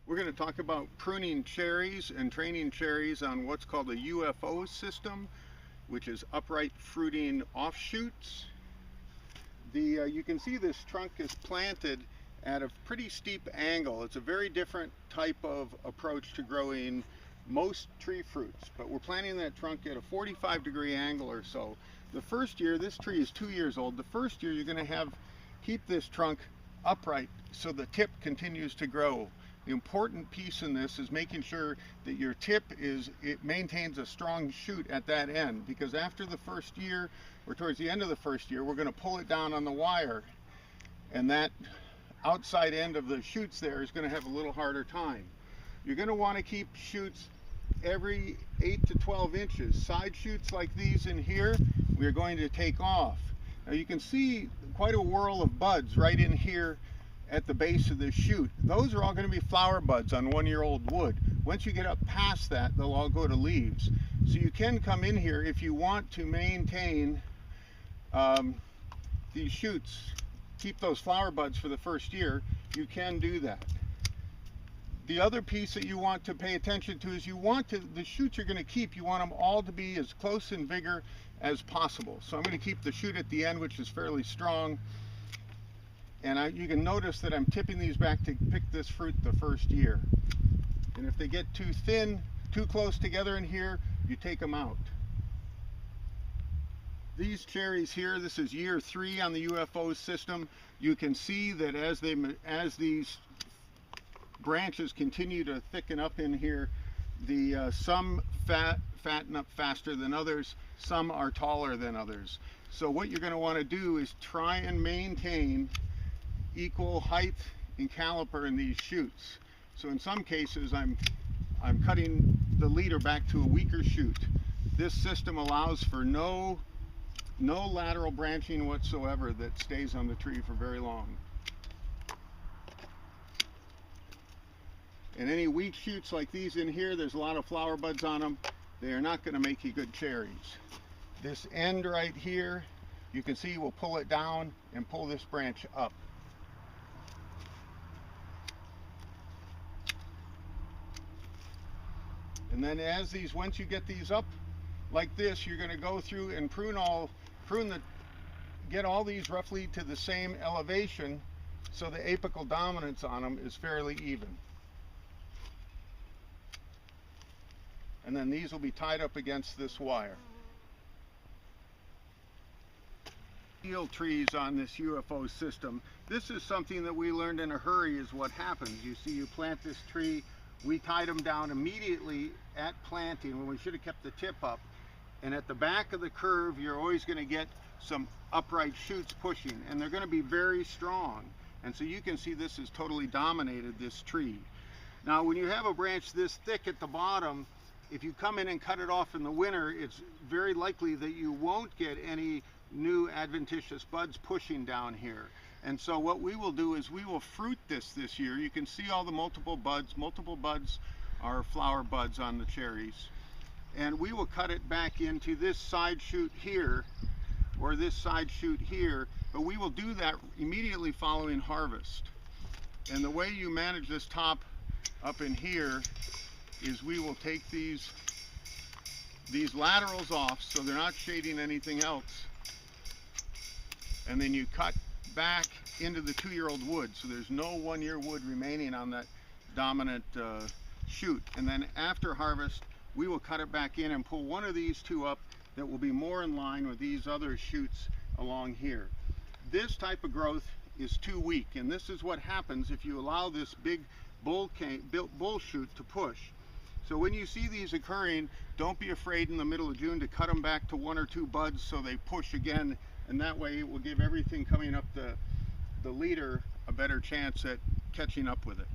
We're going to talk about pruning cherries and training cherries on what's called a UFO system, which is upright fruiting offshoots. You can see this trunk is planted at a pretty steep angle. It's a very different type of approach to growing most tree fruits, but we're planting that trunk at a 45-degree angle or so. The first year, this tree is 2 years old, the first year you're going to keep this trunk upright so the tip continues to grow. The important piece in this is making sure that your tip maintains a strong shoot at that end, because after the first year or towards the end of the first year, we're going to pull it down on the wire, and that outside end of the shoots there is going to have a little harder time. You're going to want to keep shoots every 8 to 12 inches. Side shoots like these in here, we're going to take off. Now you can see quite a whirl of buds right in here at the base of the shoot. Those are all going to be flower buds on 1-year-old wood. Once you get up past that, they'll all go to leaves. So you can come in here if you want to maintain these shoots, keep those flower buds for the first year, you can do that. The other piece that you want to pay attention to is the shoots you're going to keep, you want them all to be as close in vigor as possible. So I'm going to keep the shoot at the end, which is fairly strong. And you can notice that I'm tipping these back to pick this fruit the first year. And if they get too thin, too close together in here, you take them out. These cherries here, this is year 3 on the UFO system. You can see that as these branches continue to thicken up in here, some fatten up faster than others, some are taller than others. So what you're going to want to do is try and maintain equal height and caliper in these shoots. So in some cases I'm cutting the leader back to a weaker shoot. This system allows for no lateral branching whatsoever that stays on the tree for very long. And any weak shoots like these in here, there's a lot of flower buds on them, they are not going to make you good cherries. This end right here, you can see we'll pull it down and pull this branch up. And then once you get these up like this, you're going to go through and get all these roughly to the same elevation so the apical dominance on them is fairly even. And then these will be tied up against this wire. Steel trees on this UFO system. This is something that we learned in a hurry is what happens. You see, you plant this tree, we tied them down immediately at planting when we should have kept the tip up. And at the back of the curve, you're always going to get some upright shoots pushing, and they're going to be very strong. And so you can see this has totally dominated this tree. Now, when you have a branch this thick at the bottom, if you come in and cut it off in the winter, it's very likely that you won't get any new adventitious buds pushing down here. And so what we will do is we will fruit this year. You can see all the multiple buds. Multiple buds are flower buds on the cherries. And we will cut it back into this side shoot here or this side shoot here, but we will do that immediately following harvest. And the way you manage this top up in here is we will take these laterals off so they're not shading anything else, and then you cut back into the 2-year-old wood, so there's no 1-year wood remaining on that dominant shoot. And then after harvest, we will cut it back in and pull one of these two up that will be more in line with these other shoots along here. This type of growth is too weak, and this is what happens if you allow this big bull shoot to push. So when you see these occurring, don't be afraid in the middle of June to cut them back to 1 or 2 buds so they push again, and that way it will give everything coming up the leader a better chance at catching up with it.